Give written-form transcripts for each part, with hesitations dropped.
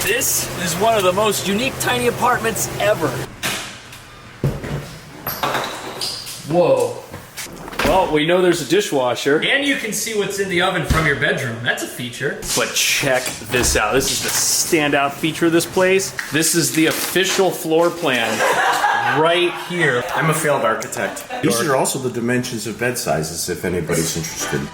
This is one of the most unique tiny apartments ever. Whoa. Well, we know there's a dishwasher. And you can see what's in the oven from your bedroom. That's a feature. But check this out. This is the standout feature of this place. This is the official floor plan right here. I'm a failed architect. These are also the dimensions of bed sizes if anybody's interested.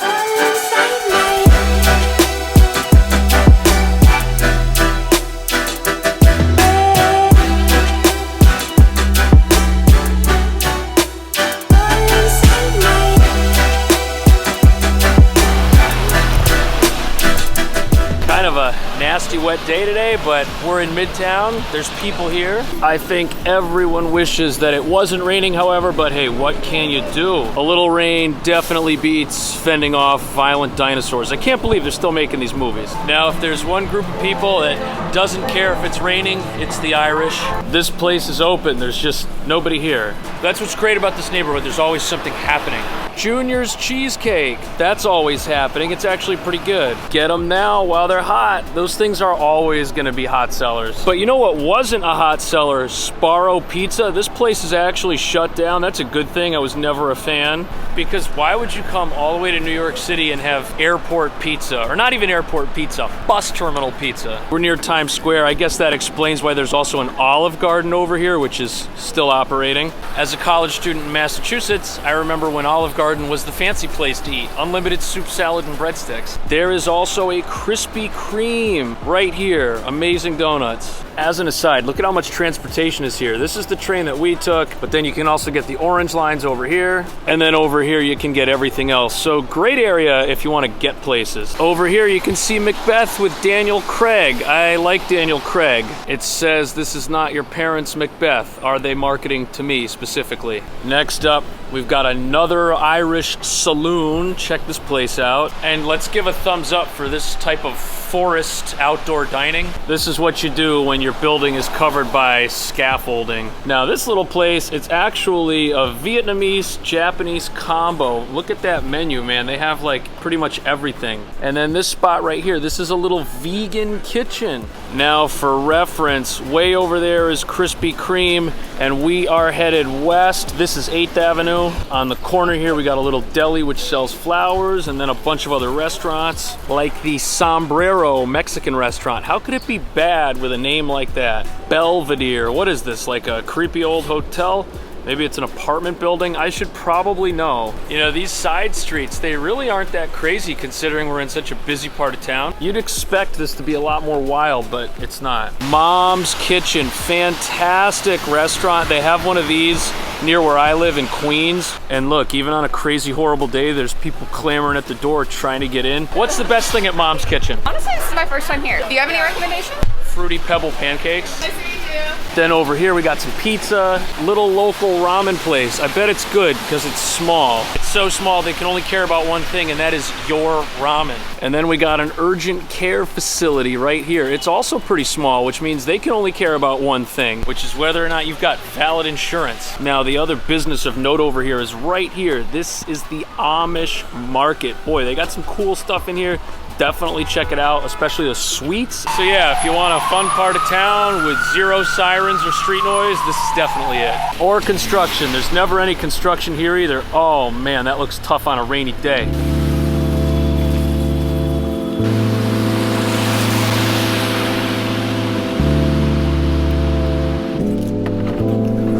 Nasty wet day today, but we're in Midtown. There's people here. I think everyone wishes that it wasn't raining, however, but hey, what can you do? A little rain definitely beats fending off violent dinosaurs. I can't believe they're still making these movies. Now, if there's one group of people that doesn't care if it's raining, it's the Irish. This place is open. There's just nobody here. That's what's great about this neighborhood. There's always something happening. Junior's Cheesecake. That's always happening. It's actually pretty good. Get them now while they're hot. Those things are always gonna be hot sellers. But you know what wasn't a hot seller? Sparrow Pizza. This place is actually shut down. That's a good thing. I was never a fan. Because why would you come all the way to New York City and have airport pizza? Or not even airport pizza, bus terminal pizza. We're near Times Square. I guess that explains why there's also an Olive Garden over here, which is still operating. As a college student in Massachusetts, I remember when Olive Garden was the fancy place to eat. Unlimited soup, salad, and breadsticks. There is also a Krispy Kreme right here. Amazing donuts. As an aside, look at how much transportation is here. This is the train that we took, but then you can also get the orange lines over here, and then over here you can get everything else. So great area if you want to get places. Over here you can see Macbeth with Daniel Craig. I like Daniel Craig. It says, "This is not your parents' Macbeth." Are they marketing to me specifically? Next up, we've got another Irish saloon. Check this place out. And let's give a thumbs up for this type of forest outdoor dining. This is what you do when your building is covered by scaffolding. Now this little place, it's actually a Vietnamese-Japanese combo. Look at that menu, man. They have like pretty much everything. And then this spot right here, this is a little vegan kitchen. Now for reference, way over there is Krispy Kreme, and we are headed west. This is 8th Avenue. On the corner here, we got a little deli which sells flowers, and then a bunch of other restaurants, like the Sombrero Mexican restaurant. How could it be bad with a name like that? Belvedere. What is this, like a creepy old hotel? Maybe it's an apartment building. I should probably know. You know, these side streets, they really aren't that crazy considering we're in such a busy part of town. You'd expect this to be a lot more wild, but it's not. Mom's Kitchen, fantastic restaurant. They have one of these near where I live in Queens. And look, even on a crazy, horrible day, there's people clamoring at the door trying to get in. What's the best thing at Mom's Kitchen? Honestly, this is my first time here. Do you have any recommendations? Fruity Pebble pancakes. Nice to meet you. Then over here we got some pizza, little local ramen place. I bet it's good because it's small. It's so small they can only care about one thing, and that is your ramen. And then we got an urgent care facility right here. It's also pretty small, which means they can only care about one thing, which is whether or not you've got valid insurance. Now the other business of note over here is right here. This is the Amish market. Boy, they got some cool stuff in here. Definitely check it out, especially the sweets. So yeah, if you want a fun part of town with zero sirens or street noise, this is definitely it. Or construction. There's never any construction here either. Oh man, that looks tough on a rainy day.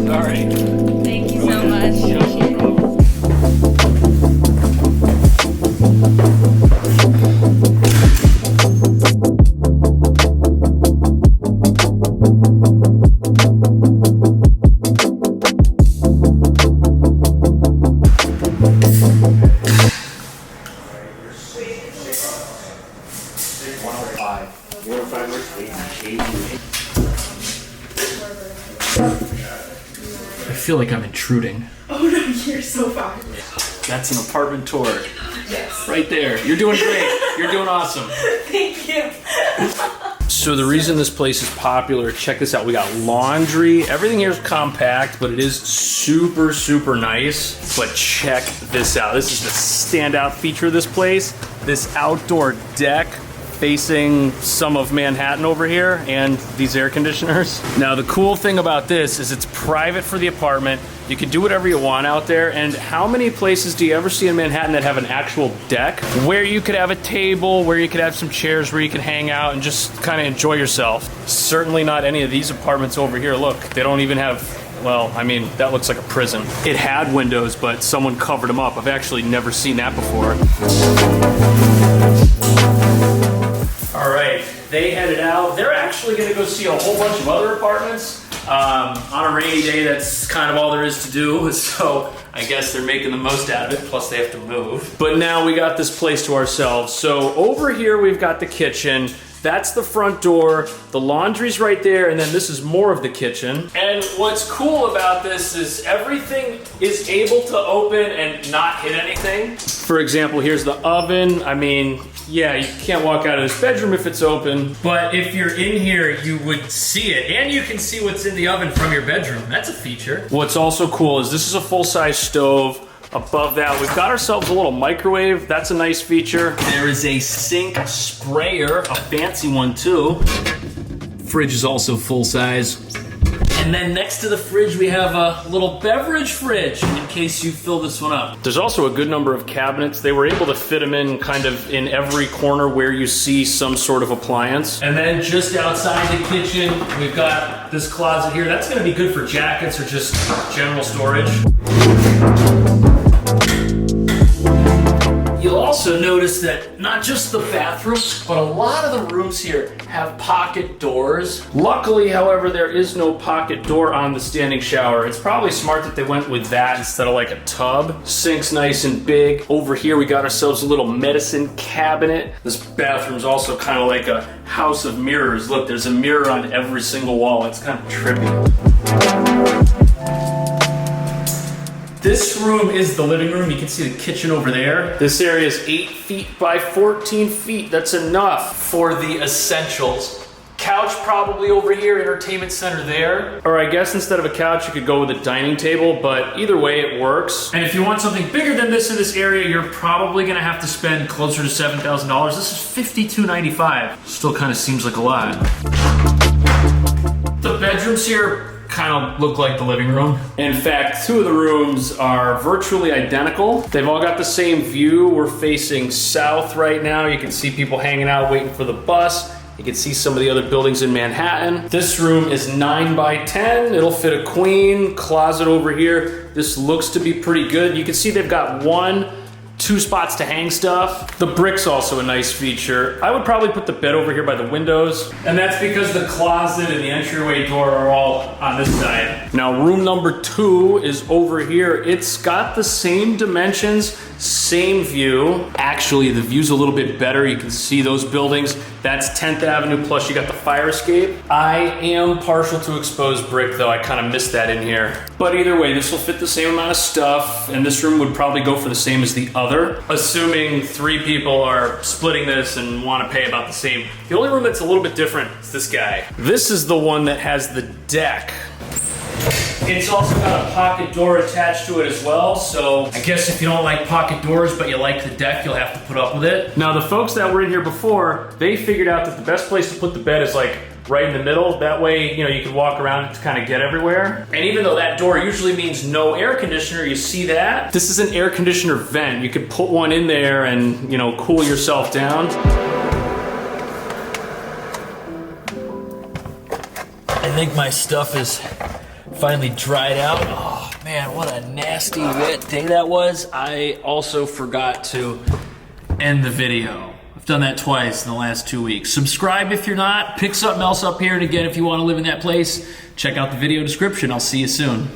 Sorry. Thank you so much. I feel like I'm intruding. Oh no, you're so fine. That's an apartment tour. Yes. Right there. You're doing great. You're doing awesome. Thank you. So the reason this place is popular, check this out. We got laundry. Everything here is compact, but it is super, super nice. But check this out. This is the standout feature of this place. This outdoor deck, facing some of Manhattan over here and these air conditioners. Now the cool thing about this is it's private for the apartment. You can do whatever you want out there, and how many places do you ever see in Manhattan that have an actual deck where you could have a table, where you could have some chairs where you can hang out and just kind of enjoy yourself? Certainly not any of these apartments over here. Look, they don't even have, well, I mean, that looks like a prison. It had windows, but someone covered them up. I've actually never seen that before. All right, they headed out. They're actually gonna go see a whole bunch of other apartments. On a rainy day, that's kind of all there is to do, so I guess they're making the most out of it, plus they have to move. But now we got this place to ourselves. So over here, we've got the kitchen. That's the front door, the laundry's right there, and then this is more of the kitchen. And what's cool about this is everything is able to open and not hit anything. For example, here's the oven. I mean, yeah, you can't walk out of this bedroom if it's open, but if you're in here, you would see it, and you can see what's in the oven from your bedroom. That's a feature. What's also cool is this is a full-size stove. Above that, we've got ourselves a little microwave. That's a nice feature. There is a sink sprayer, a fancy one too. Fridge is also full size. And then next to the fridge, we have a little beverage fridge in case you fill this one up. There's also a good number of cabinets. They were able to fit them in kind of in every corner where you see some sort of appliance. And then just outside the kitchen, we've got this closet here. That's gonna be good for jackets or just general storage. You'll also notice that not just the bathrooms, but a lot of the rooms here have pocket doors. Luckily, however, there is no pocket door on the standing shower. It's probably smart that they went with that instead of like a tub. Sink's nice and big. Over here, we got ourselves a little medicine cabinet. This bathroom's also kind of like a house of mirrors. Look, there's a mirror on every single wall. It's kind of trippy. This room is the living room. You can see the kitchen over there. This area is 8 feet by 14 feet. That's enough for the essentials. Couch probably over here, entertainment center there. Or I guess instead of a couch, you could go with a dining table, but either way it works. And if you want something bigger than this in this area, you're probably gonna have to spend closer to $7,000. This is $52.95. Still kind of seems like a lot. The bedrooms here kind of look like the living room. In fact, 2 of the rooms are virtually identical. They've all got the same view. We're facing south right now. You can see people hanging out waiting for the bus. You can see some of the other buildings in Manhattan. This room is 9 by 10. It'll fit a queen. Closet over here. This looks to be pretty good. You can see they've got 2 spots to hang stuff. The brick's also a nice feature. I would probably put the bed over here by the windows, and that's because the closet and the entryway door are all on this side. Now, room number 2 is over here. It's got the same dimensions, same view. Actually, the view's a little bit better. You can see those buildings. That's 10th Avenue, plus you got the fire escape. I am partial to exposed brick, though. I kind of missed that in here. But either way, this will fit the same amount of stuff, and this room would probably go for the same as the other, assuming 3 people are splitting this and want to pay about the same. The only room that's a little bit different is this guy. This is the one that has the deck. It's also got a pocket door attached to it as well, so I guess if you don't like pocket doors but you like the deck, you'll have to put up with it. Now, the folks that were in here before, they figured out that the best place to put the bed is like right in the middle. That way, you know, you can walk around to kind of get everywhere. And even though that door usually means no air conditioner, you see that? This is an air conditioner vent. You could put one in there and, you know, cool yourself down. I think my stuff is finally dried out. Oh man, what a nasty wet day that was. I also forgot to end the video. I've done that twice in the last 2 weeks. Subscribe if you're not. Pick something else up here. And again, if you want to live in that place, check out the video description. I'll see you soon.